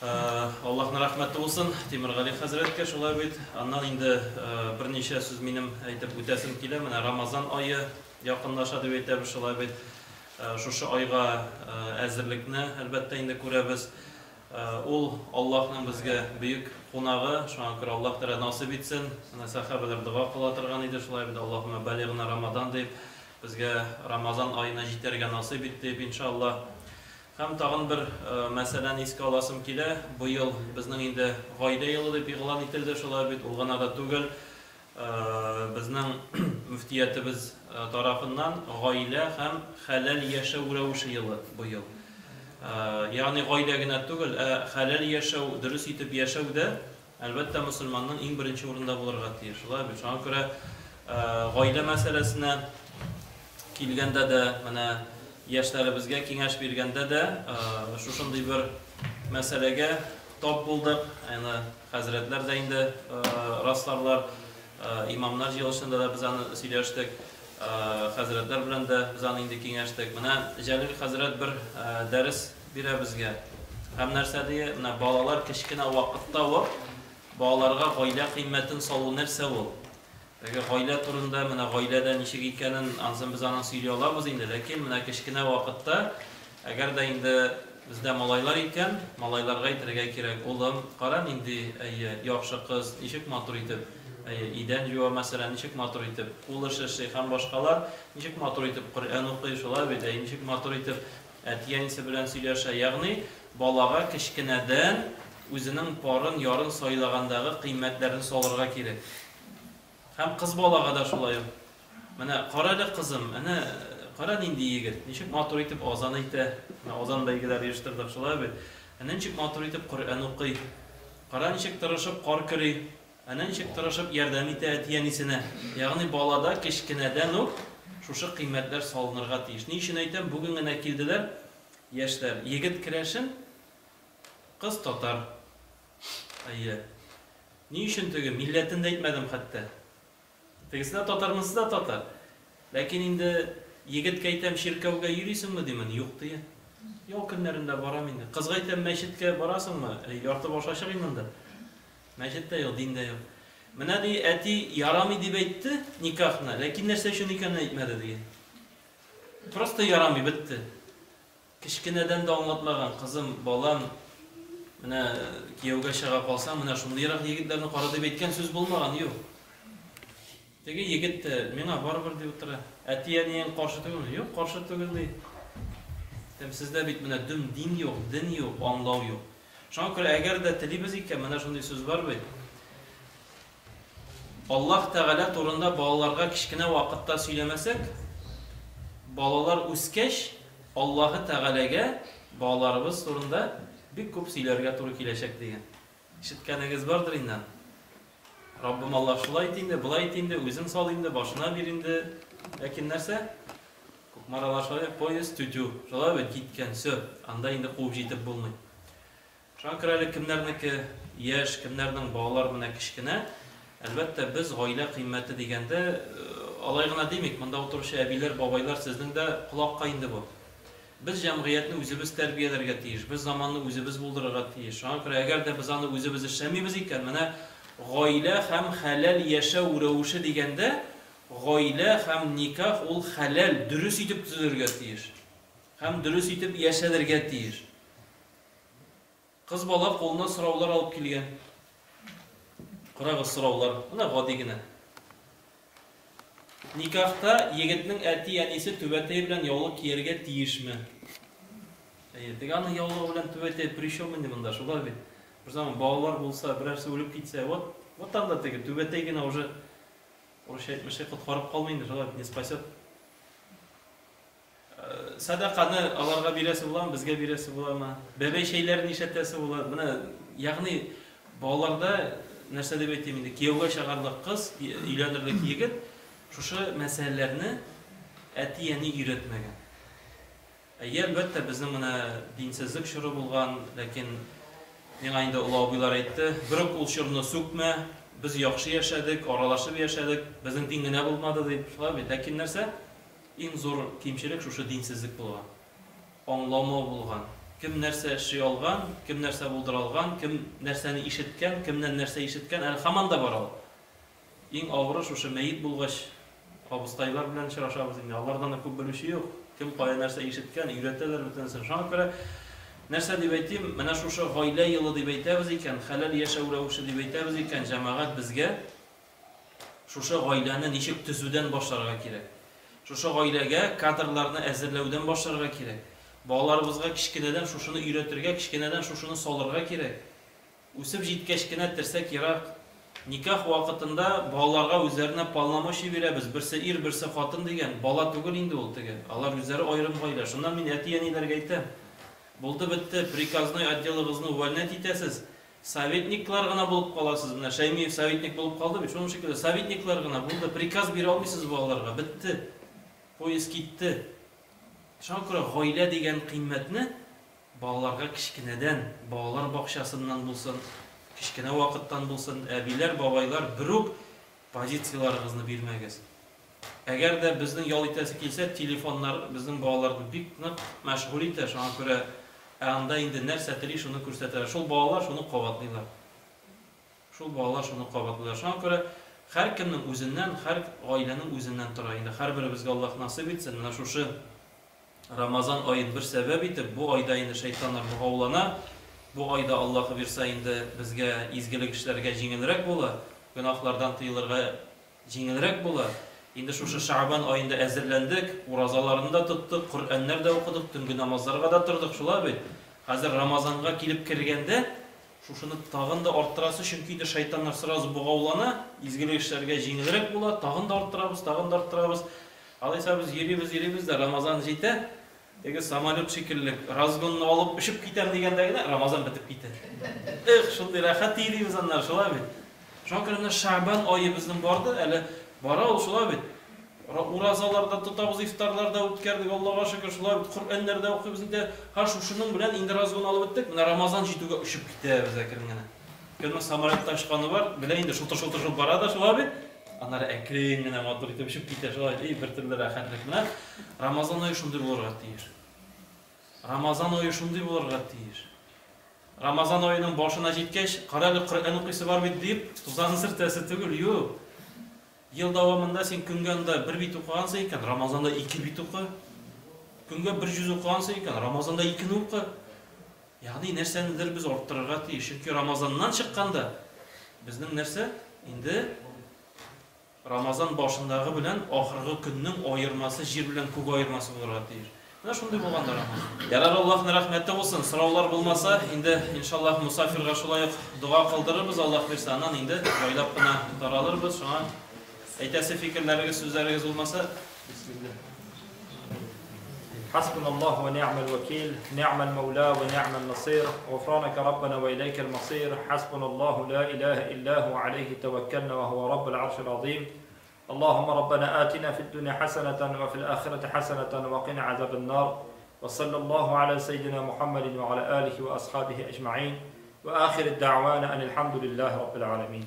Аллаһның рәхмәте булсын Тимергали хәзрәткә шулай бит. Аннан инде берничә сүз минем әйтеп үтәсем килә. Менә Рамазан ае якынлаша дип әйтәбез шулай бит. Шушы айга әзерлекне әлбәттә инде күрәбез. Ул Аллаһның безгә бөек кунагы. Шуңа күрә Аллаһ Тәгалә насыйп итсен. Менә сахабалар дуа кыла торган иде шулай бит. Аллаһумма балигна Рамазан дип безгә Рамазан аена җитәргә насыйп ит дип иншаллаһ. Һәм тагын бер мәсьәләне искә аласым килә. Бу ел безнең инде гаилә елы дип игълан ителде шулай бит. Ул гына да түгел. Безнең мөфтиятыбыз тарафыннан гаилә һәм хәләл яшәү рәвеше елы бу ел. Ягъни гаилә генә түгел, хәләл яшәү, дөрес итеп яшәү дә әлбәттә мусульманның иң беренче урында булырга тиеш. Шулай бит. Шуңа күрә гаилә мәсьәләсенә килгәндә дә менә яшьләребезгә киңәш биргәндә дә шушындый бер мәсьәләгә тап булдык. Яны хәзрәтләр дә инде расларлар, имамнар җыелышында да без аны сөйләштек. Хәзрәтләр белән дә без аны инде киңәштек. Менә Җәлил хәзрәт бер дәрес бирә безгә. Һәм нәрсә ди? Менә балалар кечкенә вакытта ук балаларга гаилә кыйммәтен салу нәрсә ул? Гаилә турында, менә гаиләдә ничек икәнен ансын без аны сөйли алабыз инде, ләкин менә кечкенә вакытта, әгәр дә инде бездә малайлар икән, малайларга әйтергә кирәк: "Улым, кара инде, яхшы кыз, ничек матур итеп, идән җуа мәсәлән, ничек матур итеп, кул эше һәм башкалар, ничек матур итеп Коръән укый, шулай бит, ничек матур итеп әти-әнисе белән сөйләшә." Ягъни балага кечкенәдән үзенең парын, ярын сайлагандагы кыйммәтләрне салырга кирәк. Һәм кыз балага да шулай. Менә карады кызым, менә кара нинди егет, ничек матур итеп азан әйтә. Менә азан бәйгеләр оештырдык шулай бит. Ничек матур итеп Коръән укый. Кара ничек тырышып кар кыри. Ничек тырышып ярдәм итә әти-әнисенә. Ягъни балада кечкенәдән үк шушы кыйммәтләр салынырга тиеш. Ни өчен әйтәм? Бүген генә килделәр яшьләр. Егет керәшен, кыз татар. Ни өчен теге милләтен дә әйтмәдем хәтта. Тегесенә татармысы да татар. Ләкин инде егеткә әйтәм, ширкәүгә йөрисеңме димен, юк дия. Ял көннәрендә барам инде. Кызга әйтәм, мәчеткә барасыңмы? Ярты баш ачык инде. Мәчеттә юк, диндә юк. Менә ди, әти ярамый дип әйтте никахны, ләкин нәрсә өчен икәнен әйтмәде ди. Просто ярамый, бетте. Кечкенәдән дә аңлатмаган: "Кызым, балам, менә кияүгә чыга калсаң, менә шундыйрак егетләрне кара дип әйткән сүз булмаган, юк." Теге егет миңа барыбер дип утыра. Әти-әниең каршы түгелме? Юк, каршы түгел ди. Сездә бит менә дин юк, дин юк, аңлау юк. Шуңа күрә әгәр дә телибез икән, менә шундый сүз бар бит. Аллаһ Тәгалә турында балаларга кичкенә вакытта сөйләмәсәк, балалар үскәч, Аллаһ Тәгаләгә балаларыбыз турында бик күп сөйләргә туры киләчәк дигән. Ишеткәнегез бардыр инде. Раббым Аллаһ шулай ит инде, булай ит инде, үзең сал инде, башына бир инде. Ләкин нәрсә? Күкмаралар шулай, поезд түтү. Шулай бит киткән, сө. Анда инде куып җитеп булмый. Шуңа күрә кемнәрнеке яшь, кемнәрнең балалар менә кичкенә, әлбәттә без гаилә кыйммәте дигәндә алай гына димик. Монда утыручы әбиләр, бабайлар, сезнең дә колакка инде бу. Без җәмгыятьне үзебез тәрбияләргә тиеш, без заманны үзебез булдырырга тиеш. Шуңа күрә әгәр дә без аны үзебез эшләмибез икән, менә гаилә һәм хәләл яшәү рәвеше дигәндә, гаилә һәм никах ул хәләл, дөрес итеп төзелергә тиеш. Һәм дөрес итеп яшәлергә тиеш. Кыз бала кулына сораулар алып килгән. Карагыз сораулар, менә гади генә. Никахта егетнең әти-әнисе түбәтәй белән яулык кияргә тиешме? Теге аны яулык белән түбәтәй причем инде монда, шулай бит. Bir zaman bağlar bulsa, birerse ölüp gitse, вот там да теге түбәтәй генә уже орысча әйтмешә коткарып калмый, шулай не спасет. Садаканы аларга бирәсе буламы, безгә бирәсе буламы? Бәбәй шәйләрен ишәтәсе буламы? Менә ягъни балаларда нәрсә дип әйтим инде, кияүгә чыгарлык кыз, өйләнерлек егет шушы мәсьәләләрне әти-әни өйрәтмәгән. Әлбәттә безнең менә динсезлек чоры булган, ләкин миңа инде олы абыйлар әйтте, бер ул чорны сүкмә, без яхшы яшәдек, аралашып яшәдек, безнең дин генә булмады дип, шулай бит. Ләкин нәрсә? Иң зур кимчелек шушы динсезлек булган. Аңламау булган. kim нәрсә эшли алган, kim нәрсә булдыра алган, kim нәрсәне ишеткән, kimнән нәрсә ишеткән, әле һаман да бар ул. Иң авыры шушы мәйет булгач, абыстайлар белән очрашабыз инде. Алардан да күп белүче юк. Кем кая нәрсә ишеткән, өйрәтәләр бөтенсен. Шуңа күрә нәрсә дип әйтим, менә шушы гаилә елы дип әйтәбез икән, хәләл яшәү рәвеше дип әйтәбез икән, җәмәгать безгә шушы гаиләне ничек төзүдән башларга кирәк. Шушы гаиләгә кадрларны әзерләүдән башларга кирәк. Балаларыбызга кичкенәдән шушыны өйрәтергә, кичкенәдән шушыны салырга кирәк. Үсеп җиткәч кенә терсәк ерак. Никах вакытында балаларга үзләренә полномочия бирәбез. Берсе ир, берсе хатын дигән. Бала түгел инде ул теге. Алар үзләре аерым гаилә. Шуннан мин әти-әниләргә әйтәм. Булды бетте, приказной отделыгызны увольнять итәсез. Советниклар гына булып каласыз. Менә Шәймиев советник булып калды бит. Шуның шикелле советниклар гына булды. Приказ бирә алмыйсыз балаларга. Бетте. Поезд китте. Шуңа күрә гаилә дигән кыйммәтне балаларга кичкенәдән, балалар бакчасыннан булсын, кичкенә вакыттан булсын, әбиләр, бабайлар бер үк позицияларыгызны бирмәгез. Әгәр дә безнең ял итәсе килсә, телефоннар безнең балаларны бик нык мәшгуль итә. Шуңа күрә анда инде нәрсә тели шуны күрсәтәләр. Шул балалар шуны кабатлыйлар. Шуңа күрә һәр кемнең үзеннән, һәр гаиләнең үзеннән тора. Инде һәрберебезгә Аллаһ насыйп итсен. Менә шушы Рамазан айын бер сәбәп итеп, бу айда инде шайтаннар бугаулана. Бу айда Аллаһ бирсә инде безгә изгелек эшләргә җиңелрәк була, гөнаһлардан тыелырга җиңелрәк була. Инде шушы Шәгъбан аенда әзерләндек, уразаларны да тоттык, Коръәннәр дә укыдык, төнге намазларга да тордык, шулай бит. Хәзер Рамазанга килеп кергәндә шушыны тагын да арттырасы, чөнки инде шайтаннар сразу бугаулана, изгелек эшләргә җиңелрәк була, тагын да арттырабыз. Алайса без йөрибез дә Рамазан җитә. Теге самолет шикелле разгонны алып ушып китәм дигәндә генә Рамазан бетеп китә. Шундый рәхәт йөрибез аннар, шулай бит. Шуңа күрә Шәгъбан айы безнең барды, әле бара ул шулай бит. Уразаларда тотабыз, ифтарларда үткәрдек, Аллаһка шөкер, шулай бит. Коръәннәрдә укыйбыз инде. Шушының белән инде разгон алып беттек. Менә Рамазан җитүгә ушып китәбез әкрен генә. Кемнең самолетта очканы бар, белә инде шултыр бара да, шулай бит. Аннары әкрен генә матур итеп ушып китә, шулай бер төрле рәхәтлек менә. Рамазан айы шундый булырга тиеш. Рамазан айының башына җиткәч, каралы Коръән укыйсы бар бит дип, тузаны сөртәсе түгел, юк. Ел дәвамында син күнгәндә бер бит укыгансың икән, Рамазанда 2 бит укы. Күнгә 100 укыгансың икән, Рамазанда 2 укы. Ягъни нәрсәнедер без арттырырга тиеш. Чөнки Рамазаннан чыкканда безнең нәрсә инде Рамазан башындагы белән ахыргы көннең аермасы, җир белән күк аермасы булырга тиеш. Менә шундый булганда Рамазан. Ярар, Аллаһның рәхмәте булсын. Сораулар булмаса, инде иншаллаһ мусафирга шулай дуа кылдырырбыз, Аллаһ бирсә, аннан инде җайлап кына таралырбыз. Шуңа әйтәсе фикерләрегез, сүзләрегез булмаса, бисмилlah. حسبنا الله ونعم الوكيل نعم المولى ونعم النصير غفرانك ربنا وإليك المصير حسبنا الله لا إله إلا هو عليه توكلنا وهو رب العرش العظيم اللهم ربنا آتنا في الدنيا حسنة وفي الآخرة حسنة وقنا عذاب النار وصلى الله على سيدنا محمد وعلى آله وأصحابه أجمعين وآخر الدعوانا أن الحمد لله رب العالمين.